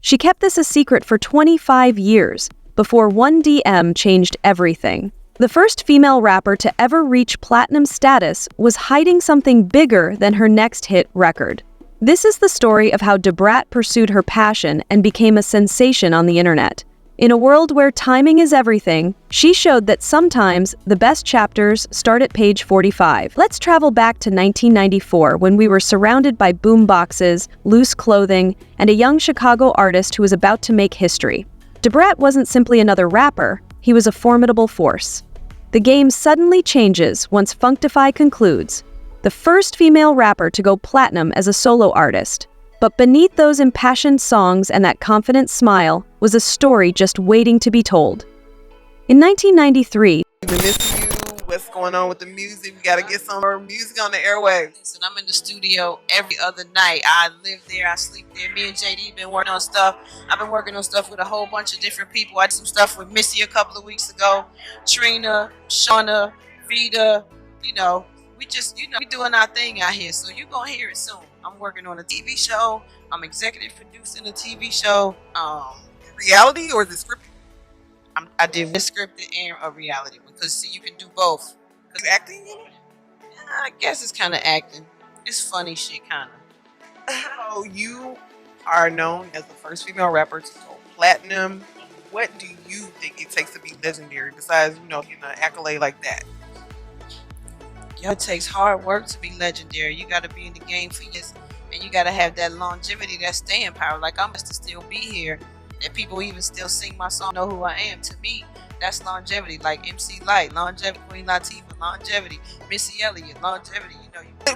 She kept this a secret for 25 years, before one DM changed everything. The first female rapper to ever reach platinum status was hiding something bigger than her next hit record. This is the story of how Brat pursued her passion and became a sensation on the internet. In a world where timing is everything, she showed that sometimes the best chapters start at page 45. Let's travel back to 1994 when we were surrounded by boomboxes, loose clothing, and a young Chicago artist who was about to make history. Brat wasn't simply another rapper, he was a formidable force. The game suddenly changes once Funktify concludes, the first female rapper to go platinum as a solo artist. But beneath those impassioned songs and that confident smile was a story just waiting to be told. In 1993, what's going on with the music? We gotta get some more music on the airwaves. And I'm in the studio every other night. I live there, I sleep there. Me and JD been working on stuff. I've been working on stuff with a whole bunch of different people. I did some stuff with Missy a couple of weeks ago. Trina, Shauna, Vita, we doing our thing out here. So you're gonna hear it soon. I'm working on a TV show. I'm executive producing a TV show. Reality or is it scripted? I did a scripted and a reality because see, you can do both. You acting in it? I guess it's kind of acting. It's funny shit, kind of. So you are known as the first female rapper to go platinum. What do you think it takes to be legendary besides, getting an accolade like that? Yo, it takes hard work to be legendary. You got to be in the game for years, and you got to have that longevity, that staying power. Like I'm just to still be here, and people even still sing my song, know who I am. To me, that's longevity. Like MC Light, longevity. Queen Latifah, longevity. Missy Elliott, longevity.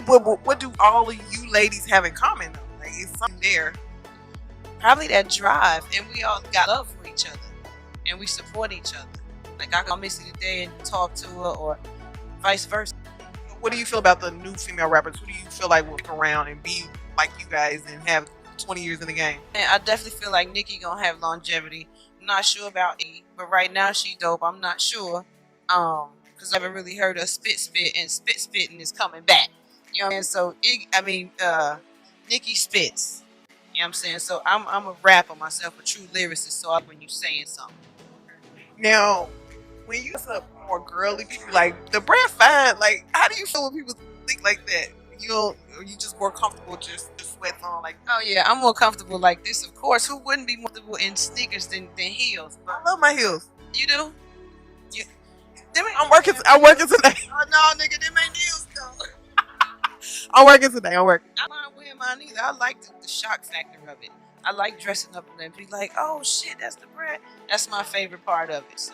What do all of you ladies have in common though? Like it's something there. Probably that drive, and we all got love for each other, and we support each other. Like I call Missy today and talk to her, or vice versa. What do you feel about the new female rappers? Who do you feel like will stick around and be like you guys and have 20 years in the game? And I definitely feel like Nicki gonna have longevity. I'm not sure about E, but right now she dope. I'm not sure, because I haven't really heard her spit, and spitting is coming back. You know what I mean? So Nicki spits. You know what I'm saying? So I'm a rapper myself, a true lyricist. So when you saying something. Now, when you up more girly, people like the Brat fine. Like, how do you feel when people think like that? You just more comfortable just sweats on like. Oh yeah, I'm more comfortable like this. Of course, who wouldn't be more comfortable in sneakers than heels? But I love my heels. You do? Yeah. I'm working today. Oh no, nigga, them ain't heels though. I'm working today. I don't mind wearing mine either. I like the shock factor of it. I like dressing up and be like, oh shit, that's the Brat. That's my favorite part of it.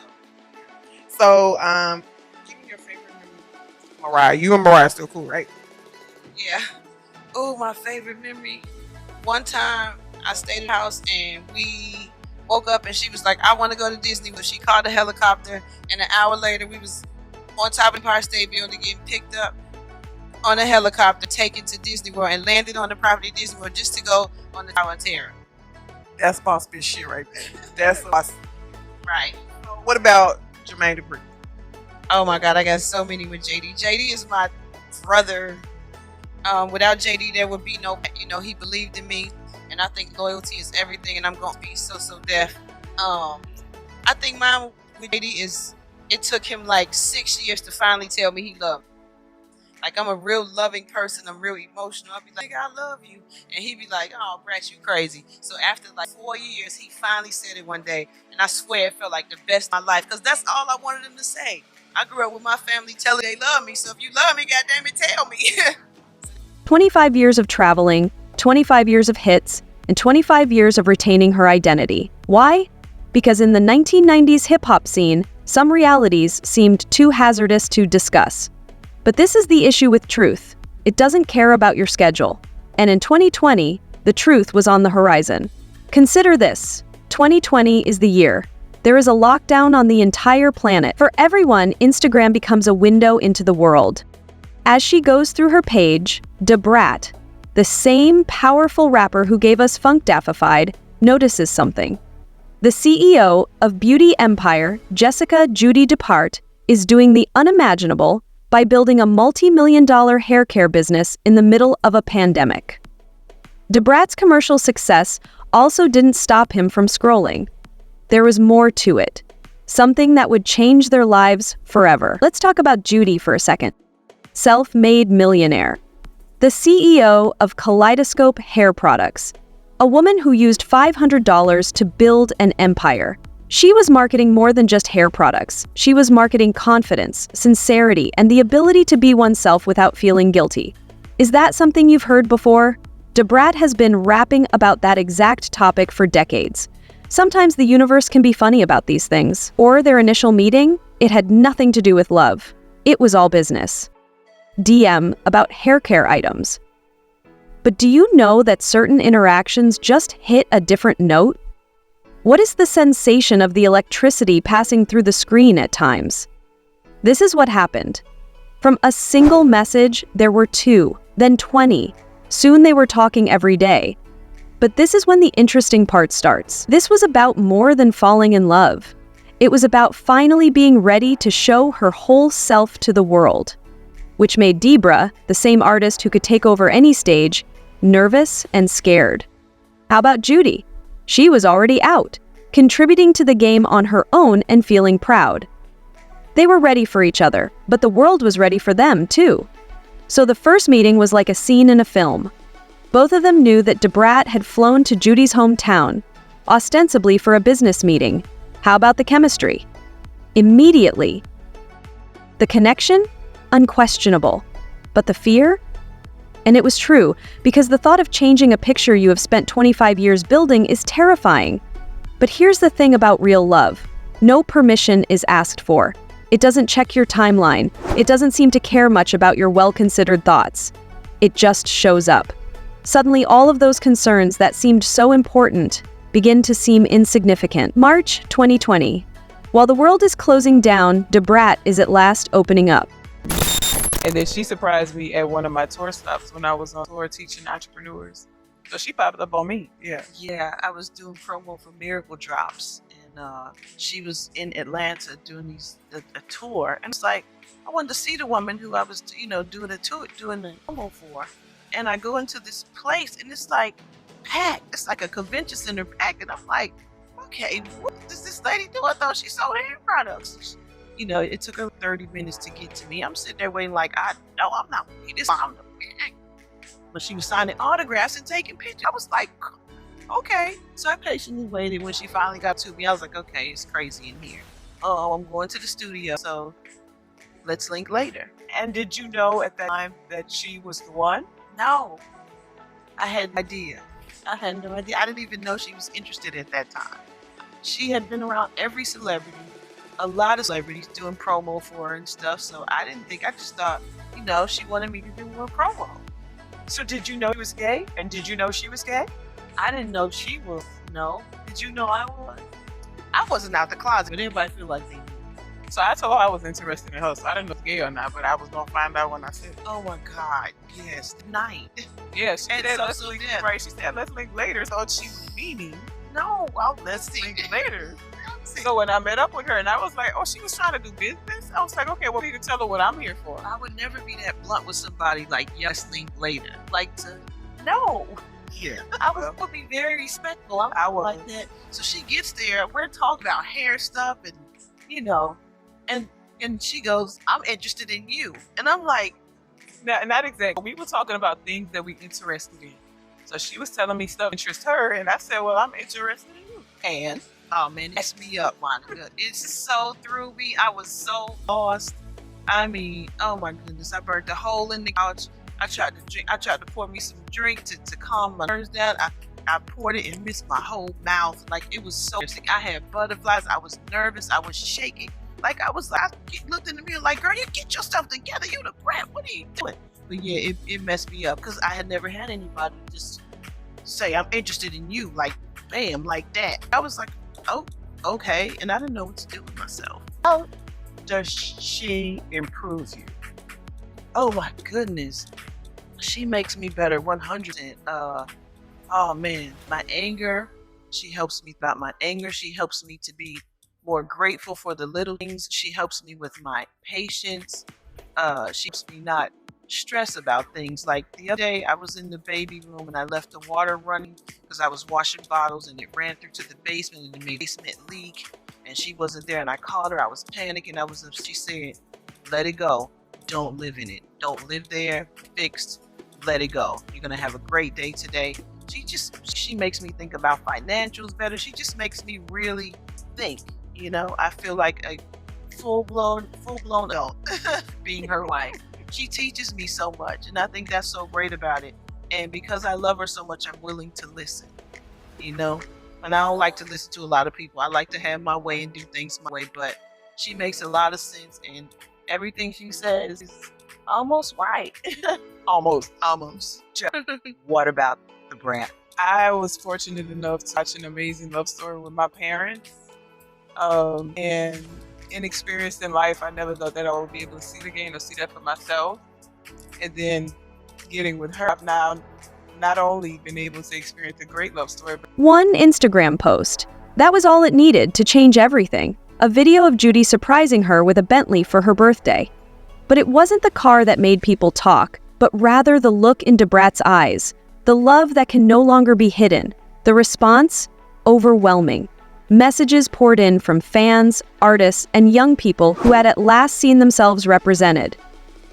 So, give me your favorite memory. Mariah, you and Mariah still cool, right? Yeah. Oh, my favorite memory. One time I stayed at the house and we woke up and she was like, I want to go to Disney. But she called a helicopter and an hour later we was on top of the Empire State Building getting picked up on a helicopter, taken to Disney World and landed on the property of Disney World just to go on the Tower of Terror. That's boss bitch shit right there. That's awesome. Right. What about Jermaine Dupri? Oh my God, I got so many with JD. JD is my brother. Without JD, there would be no, he believed in me, and I think loyalty is everything, and I'm gonna be so deaf. I think mine with JD is, it took him like 6 years to finally tell me he loved me. Like I'm a real loving person, I'm real emotional. I'll be like, I love you. And he'd be like, oh, Brat, you crazy. So after like 4 years, he finally said it one day. And I swear it felt like the best of my life. Because that's all I wanted him to say. I grew up with my family telling they love me. So if you love me, goddamn it, tell me. 25 years of traveling, 25 years of hits, and 25 years of retaining her identity. Why? Because in the 1990s hip-hop scene, some realities seemed too hazardous to discuss. But this is the issue with truth. It doesn't care about your schedule. And in 2020, the truth was on the horizon. Consider this. 2020 is the year. There is a lockdown on the entire planet. For everyone, Instagram becomes a window into the world. As she goes through her page, Brat, the same powerful rapper who gave us Funkdafified, notices something. The CEO of beauty empire, Jessica Judy Depart, is doing the unimaginable by building a multi-million-dollar hair care business in the middle of a pandemic. Brat's commercial success also didn't stop him from scrolling. There was more to it. Something that would change their lives forever. Let's talk about Judy for a second. Self-made millionaire. The CEO of Kaleidoscope Hair Products. A woman who used $500 to build an empire. She was marketing more than just hair products. She was marketing confidence, sincerity, and the ability to be oneself without feeling guilty. Is that something you've heard before? Brat has been rapping about that exact topic for decades. Sometimes the universe can be funny about these things. Or their initial meeting, it had nothing to do with love. It was all business. DM about hair care items. But do you know that certain interactions just hit a different note? What is the sensation of the electricity passing through the screen at times? This is what happened. From a single message, there were 2, then 20. Soon they were talking every day. But this is when the interesting part starts. This was about more than falling in love. It was about finally being ready to show her whole self to the world. Which made Debra, the same artist who could take over any stage, nervous and scared. How about Judy? She was already out, contributing to the game on her own and feeling proud. They were ready for each other, but the world was ready for them too. So the first meeting was like a scene in a film. Both of them knew that Brat had flown to Judy's hometown, ostensibly for a business meeting. How about the chemistry? Immediately. The connection? Unquestionable. But the fear? And it was true, because the thought of changing a picture you have spent 25 years building is terrifying. But here's the thing about real love. No permission is asked for. It doesn't check your timeline. It doesn't seem to care much about your well-considered thoughts. It just shows up. Suddenly, all of those concerns that seemed so important begin to seem insignificant. March 2020. While the world is closing down, Brat is at last opening up. And then she surprised me at one of my tour stops when I was on tour teaching entrepreneurs. So she popped up on me. Yeah. Yeah, I was doing promo for Miracle Drops, and she was in Atlanta doing a tour, and it's like I wanted to see the woman who I was, doing the promo for, and I go into this place, and it's like packed. It's like a convention center packed, and I'm like, okay, what does this lady do? I thought she sold hair products. It took her 30 minutes to get to me. I'm sitting there waiting like, I'm not this. But she was signing autographs and taking pictures. I was like, okay. So I patiently waited. When she finally got to me, I was like, okay, it's crazy in here. Oh, I'm going to the studio, so let's link later. And did you know at that time that she was the one? No, I had no idea. I had no idea. I didn't even know she was interested at that time. She had been around every celebrity, a lot of celebrities doing promo for her and stuff. So I just thought, she wanted me to do more promo. So did you know he was gay? And did you know she was gay? I didn't know she was. No. Did you know I was? I wasn't out the closet, but everybody feel like they knew. So I told her I was interested in her. So I didn't know if gay or not, but I was going to find out when I said it. Oh my God. Yes. The night. Yeah, she said, let's so link, then- right? She said, let's link later. So she was meaning, No. let's link later. So when I met up with her and I was like, oh, she was trying to do business? I was like, okay, well, you can tell her what I'm here for. I would never be that blunt with somebody like, yes, link later. No. Yeah. I would be very respectful. I was. Like that. So she gets there, we're talking about hair stuff and, and she goes, I'm interested in you. And I'm like, Not exactly. We were talking about things that we interested in. So she was telling me stuff interests her, and I said, well, I'm interested in you. and, oh man, it messed me up, Monica. It so threw me. I was so lost. I mean, oh my goodness, I burnt a hole in the couch. I tried to pour me some drink to calm my nerves down. I poured it and missed my whole mouth. Like, it was so sick. I had butterflies. I was nervous. I was shaking. Like, I looked in the mirror like, girl, you get yourself together. You the brat. What are you doing? But yeah, it messed me up because I had never had anybody just say, I'm interested in you. Like, bam, like that. I was like, oh, okay. And I didn't know what to do with myself. How does she improve you? Oh my goodness. She makes me better 100%. Oh man, my anger, she helps me about my anger. She helps me to be more grateful for the little things. She helps me with my patience. She helps me not stress about things. Like the other day, I was in the baby room and I left the water running because I was washing bottles and it ran through to the basement and it made a basement leak. And she wasn't there and I called her. I was panicking. She said, let it go. Don't live in it. Don't live there. Fixed. Let it go. You're going to have a great day today. She makes me think about financials better. She just makes me really think, I feel like a full-blown adult being her wife. She teaches me so much, and I think that's so great about it. And because I love her so much, I'm willing to listen, and I don't like to listen to a lot of people. I like to have my way and do things my way, but she makes a lot of sense, and everything she says is almost right. Almost. What about the Brat? I was fortunate enough to watch an amazing love story with my parents. And inexperienced in life, I never thought that I would be able to see it again or see that for myself. And then getting with her, I've now not only been able to experience a great love story, but One Instagram post. That was all it needed to change everything. A video of Judy surprising her with a Bentley for her birthday. But it wasn't the car that made people talk, but rather the look into Brat's eyes. The love that can no longer be hidden. The response? Overwhelming. Messages poured in from fans, artists, and young people who had at last seen themselves represented.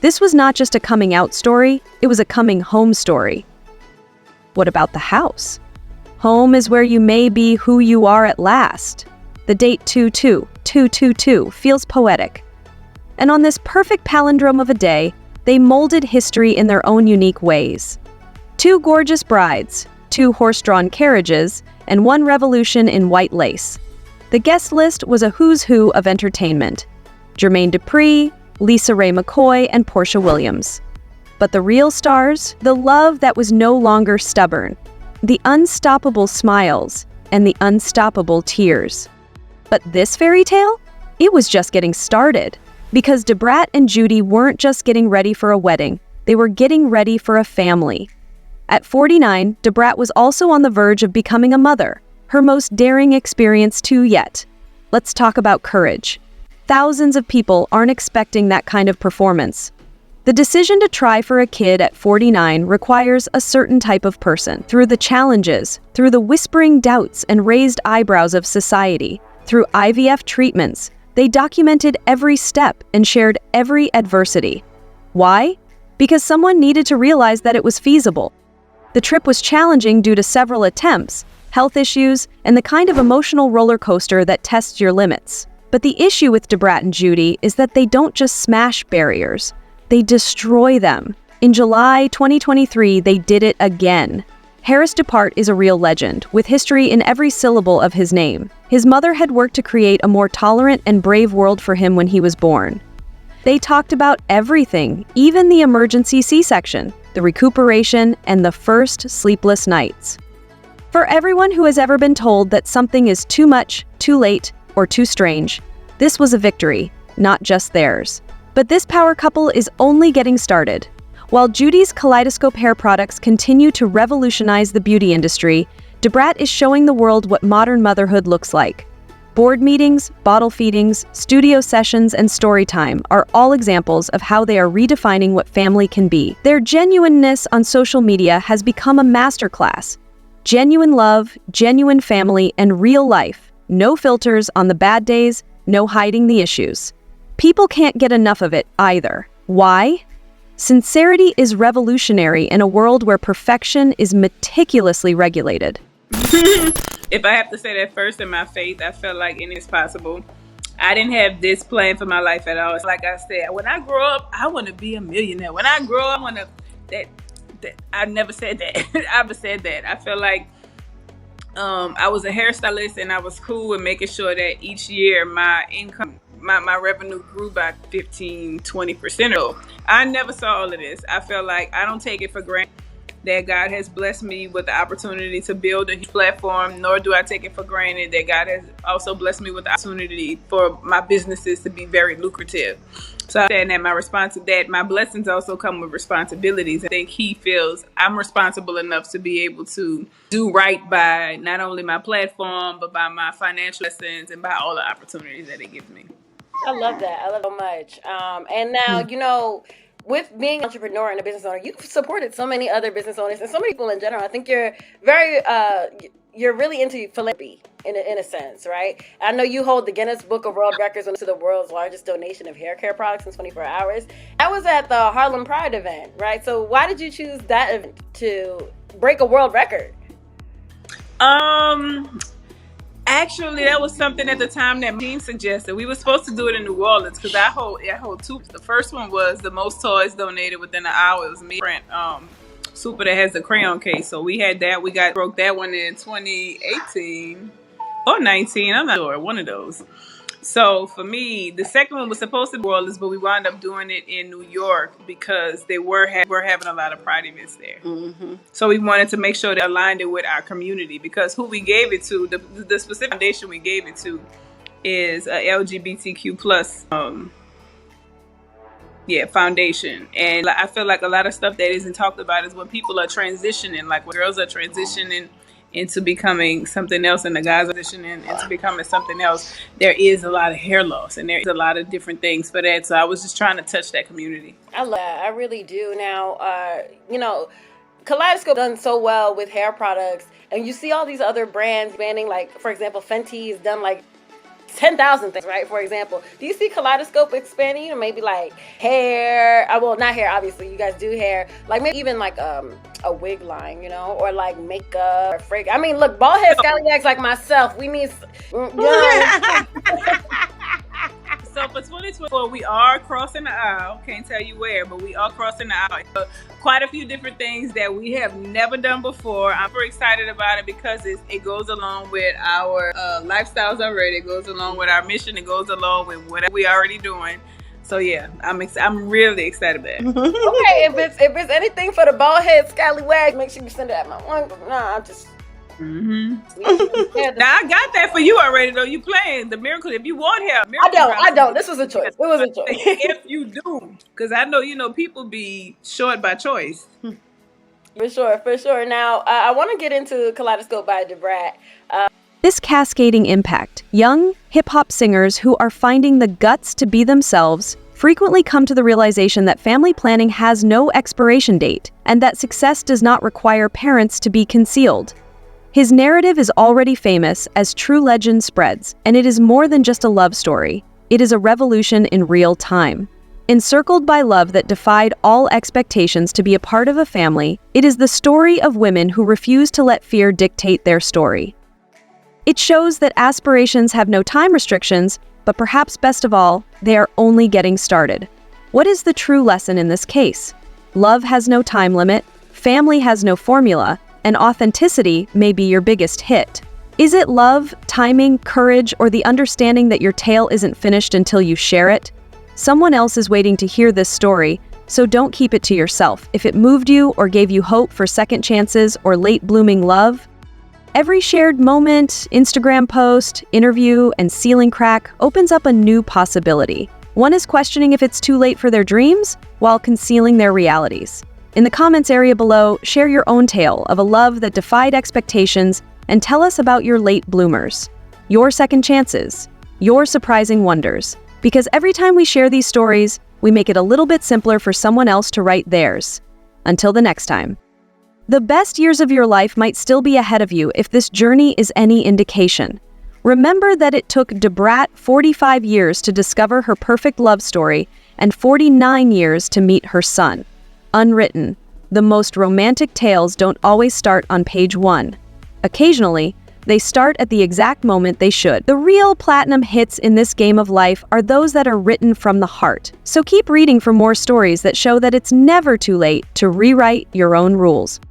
This was not just a coming out story, it was a coming home story. What about the house? Home is where you may be who you are at last. The date 22222 feels poetic. And on this perfect palindrome of a day, they molded history in their own unique ways. 2 gorgeous brides, 2 horse-drawn carriages, and 1 revolution in white lace. The guest list was a who's who of entertainment. Jermaine Dupri, Lisa Ray McCoy, and Portia Williams. But the real stars, the love that was no longer stubborn, the unstoppable smiles, and the unstoppable tears. But this fairy tale? It was just getting started. Because Brat and Judy weren't just getting ready for a wedding, they were getting ready for a family. At 49, Brat was also on the verge of becoming a mother, her most daring experience too yet. Let's talk about courage. Thousands of people aren't expecting that kind of performance. The decision to try for a kid at 49 requires a certain type of person. Through the challenges, through the whispering doubts and raised eyebrows of society, through IVF treatments, they documented every step and shared every adversity. Why? Because someone needed to realize that it was feasible. The trip was challenging due to several attempts, health issues, and the kind of emotional roller coaster that tests your limits. But the issue with Brat and Judy is that they don't just smash barriers, they destroy them. In July 2023, they did it again. Harris DePart is a real legend, with history in every syllable of his name. His mother had worked to create a more tolerant and brave world for him when he was born. They talked about everything, even the emergency C-section, the recuperation, and the first sleepless nights. For everyone who has ever been told that something is too much, too late, or too strange, this was a victory, not just theirs. But this power couple is only getting started. While Judy's Kaleidoscope hair products continue to revolutionize the beauty industry, Brat is showing the world what modern motherhood looks like. Board meetings, bottle feedings, studio sessions, and story time are all examples of how they are redefining what family can be. Their genuineness on social media has become a masterclass. Genuine love, genuine family, and real life. No filters on the bad days, no hiding the issues. People can't get enough of it either. Why? Sincerity is revolutionary in a world where perfection is meticulously regulated. If I have to say that first in my faith, I felt like it is possible. I didn't have this plan for my life at all. Like I said, when I grow up, I want to be a millionaire. When I grow up, I want to... I never said that. I've said that. I feel like I was a hairstylist and I was cool with making sure that each year my income, my revenue grew by 15-20%. I never saw all of this. I feel like I don't take it for granted that God has blessed me with the opportunity to build a platform, nor do I take it for granted that God has also blessed me with the opportunity for my businesses to be very lucrative. So I understand that my blessings also come with responsibilities. I think He feels I'm responsible enough to be able to do right by not only my platform, but by my financial lessons and by all the opportunities that He gives me. I love that. I love it so much. And now, with being an entrepreneur and a business owner, you've supported so many other business owners and so many people in general. I think you're very, you're really into philanthropy in a sense, right? I know you hold the Guinness Book of World Records to the world's largest donation of hair care products in 24 hours. That was at the Harlem Pride event, right? So why did you choose that event to break a world record? Actually, that was something at the time that my team suggested. We were supposed to do it in New Orleans because I hold two. The first one was the most toys donated within an hour. It was me, Super that has the crayon case. So we had that. We broke that one in 2018 or 19. I'm not sure. One of those. So for me, the second one was supposed to be New Orleans, but we wound up doing it in New York because they were having a lot of pride events there. Mm-hmm. So we wanted to make sure they aligned it with our community because who we gave it to, the specific foundation we gave it to is a LGBTQ plus foundation. And I feel like a lot of stuff that isn't talked about is when people are transitioning, like when girls are transitioning into becoming something else and the guys are transitioning into becoming something else, there is a lot of hair loss and there is a lot of different things for that. So I was just trying to touch that community. I love that. I really do. Now, Kaleidoscope done so well with hair products, and you see all these other brands banning, like, for example, Fenty has done like 10,000 things, right? For example, do you see Kaleidoscope expanding to maybe like hair? Well, not hair, obviously. You guys do hair. Like maybe even like a wig line, or like makeup or fragrance. I mean, look, bald head scallywags like myself, we need. So for 2024, we are crossing the aisle. Can't tell you where, but we are crossing the aisle. Quite a few different things that we have never done before. I'm very excited about it because it goes along with our lifestyles already. It goes along with our mission. It goes along with whatever we already doing. So yeah, I'm really excited about it. Okay, if it's anything for the bald head scallywag, make sure you send it at my one. Nah, I'm just. Mm-hmm. Now I got that for you already though. You playing the miracle. If you want help, I don't. This was a choice. It was a choice. If you do, because I know people be short by choice. For sure. Now I want to get into Kaleidoscope by Brat. This cascading impact, young hip-hop singers who are finding the guts to be themselves frequently come to the realization that family planning has no expiration date and that success does not require parents to be concealed. His narrative is already famous as true legend spreads, and it is more than just a love story. It is a revolution in real time. Encircled by love that defied all expectations to be a part of a family, it is the story of women who refuse to let fear dictate their story. It shows that aspirations have no time restrictions, but perhaps best of all, they are only getting started. What is the true lesson in this case? Love has no time limit, family has no formula, and authenticity may be your biggest hit. Is it love, timing, courage, or the understanding that your tale isn't finished until you share it? Someone else is waiting to hear this story, so don't keep it to yourself. If it moved you or gave you hope for second chances or late blooming love, every shared moment, Instagram post, interview, and ceiling crack opens up a new possibility. One is questioning if it's too late for their dreams while concealing their realities. In the comments area below, share your own tale of a love that defied expectations and tell us about your late bloomers, your second chances, your surprising wonders. Because every time we share these stories, we make it a little bit simpler for someone else to write theirs. Until the next time. The best years of your life might still be ahead of you if this journey is any indication. Remember that it took Brat 45 years to discover her perfect love story and 49 years to meet her son. Unwritten, the most romantic tales don't always start on page 1. Occasionally, they start at the exact moment they should. The real platinum hits in this game of life are those that are written from the heart. So keep reading for more stories that show that it's never too late to rewrite your own rules.